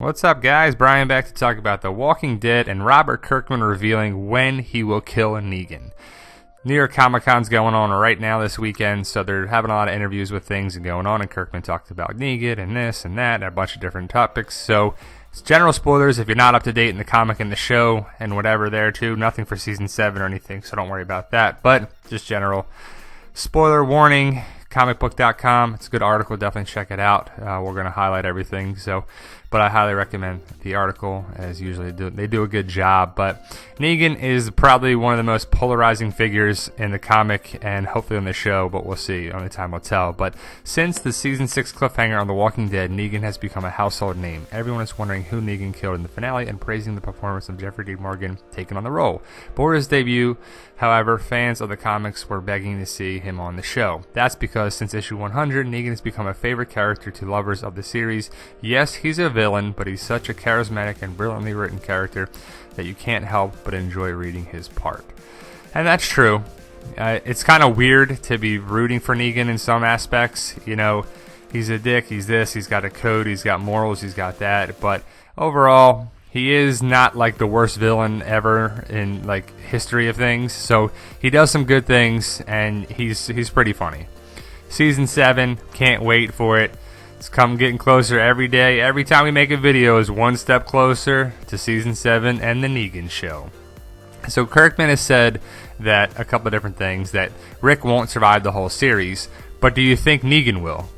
What's up, guys? Brian back to talk about The Walking Dead and Robert Kirkman revealing when he will kill Negan. New York Comic Con's going on right now this weekend, so they're having a lot of interviews with things and going on, and Kirkman talked about Negan and this and that and a bunch of different topics. So it's general spoilers if you're not up to date in the comic and the show and whatever there too. Nothing for season 7 or anything, so don't worry about that, but just general spoiler warning. Comicbook.com, it's a good article, definitely check it out. We're going to highlight everything, but I highly recommend the article, as usually they do a good job. But Negan is probably one of the most polarizing figures in the comic and hopefully on the show, but we'll see, only time will tell. But since the season 6 cliffhanger on The Walking Dead, Negan has become a household name. Everyone is wondering who Negan killed in the finale and praising the performance of Jeffrey Dean Morgan taking on the role. Before his debut, however, fans of the comics were begging to see him on the show. That's because since issue 100, Negan has become a favorite character to lovers of the series. Yes, he's a villain, but he's such a charismatic and brilliantly written character that you can't help but enjoy reading his part. And that's true. It's kind of weird to be rooting for Negan in some aspects. You know, he's a dick, he's this, he's got a code, he's got morals, he's got that. But overall, he is not like the worst villain ever in like history of things. So he does some good things, and he's pretty funny. Season 7, can't wait for it. It's getting closer every day. Every time we make a video is one step closer to season 7 and the Negan show. So Kirkman has said that a couple of different things, that Rick won't survive the whole series, but do you think Negan will?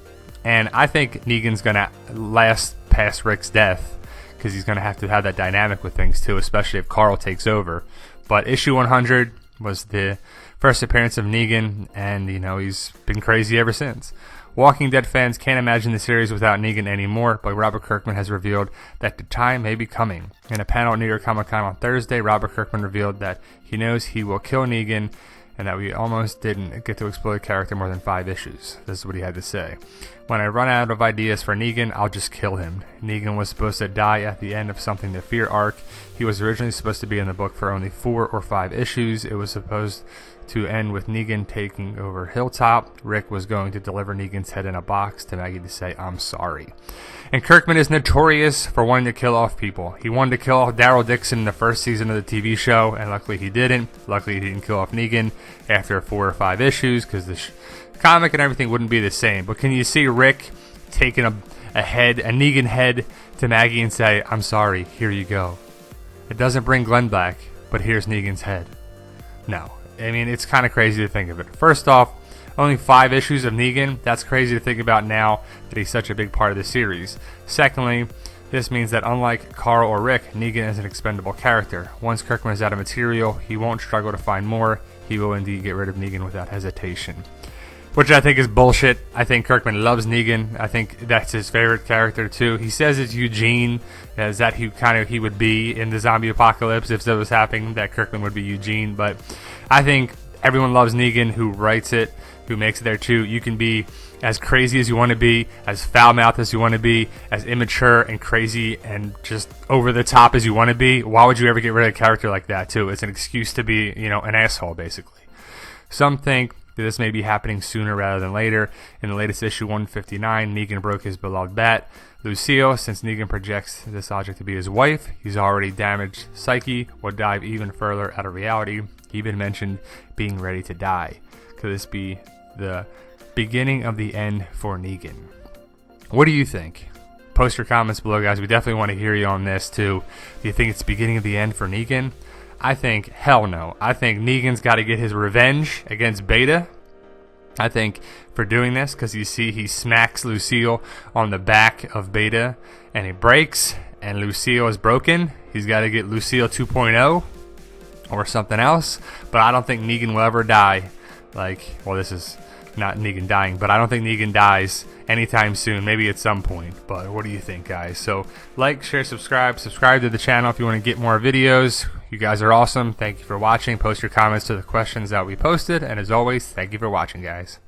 And I think Negan's going to last past Rick's death, because he's going to have that dynamic with things too, especially if Carl takes over. But issue 100 was the first appearance of Negan, and he's been crazy ever since. Walking Dead fans can't imagine the series without Negan anymore, but Robert Kirkman has revealed that the time may be coming. In a panel at New York Comic Con on Thursday, Robert Kirkman revealed that he knows he will kill Negan, and that we almost didn't get to explore the character more than 5 issues. This is what he had to say. When I run out of ideas for Negan, I'll just kill him. Negan was supposed to die at the end of Something to Fear arc. He was originally supposed to be in the book for only 4 or 5 issues. It was supposed to end with Negan taking over Hilltop. Rick was going to deliver Negan's head in a box to Maggie to say, "I'm sorry." And Kirkman is notorious for wanting to kill off people. He wanted to kill off Daryl Dixon in the first season of the TV show, and luckily he didn't. Luckily he didn't kill off Negan after 4 or 5 issues, because the comic and everything wouldn't be the same. But can you see Rick taking a Negan head to Maggie and say, "I'm sorry, here you go"? It doesn't bring Glenn back, but here's Negan's head. No. I mean, it's kind of crazy to think of it. First off, only 5 issues of Negan. That's crazy to think about now that he's such a big part of the series. Secondly, this means that unlike Carl or Rick, Negan is an expendable character. Once Kirkman is out of material, he won't struggle to find more. He will indeed get rid of Negan without hesitation. Which I think is bullshit. I think Kirkman loves Negan. I think that's his favorite character too. He says it's Eugene, as that he would be in the zombie apocalypse if that was happening, that Kirkman would be Eugene. But I think everyone loves Negan who writes it, who makes it there too. You can be as crazy as you want to be, as foul-mouthed as you want to be, as immature and crazy and just over the top as you want to be. Why would you ever get rid of a character like that too? It's an excuse to be, an asshole basically. Some think this may be happening sooner rather than later. In the latest issue 159, Negan broke his beloved bat, Lucille. Since Negan projects this object to be his wife, he's already damaged psyche, will dive even further out of reality. He even mentioned being ready to die. Could this be the beginning of the end for Negan? What do you think? Post your comments below, guys. We definitely want to hear you on this too. Do you think it's the beginning of the end for Negan? I think, hell no. I think Negan's got to get his revenge against Beta. I think for doing this, because you see he smacks Lucille on the back of Beta, and he breaks, and Lucille is broken. He's got to get Lucille 2.0 or something else. But I don't think Negan will ever die. This is not Negan dying, but I don't think Negan dies anytime soon. Maybe at some point. But what do you think, guys? So like, share, subscribe to the channel if you want to get more videos. You guys are awesome. Thank you for watching. Post your comments to the questions that we posted, and as always, thank you for watching, guys.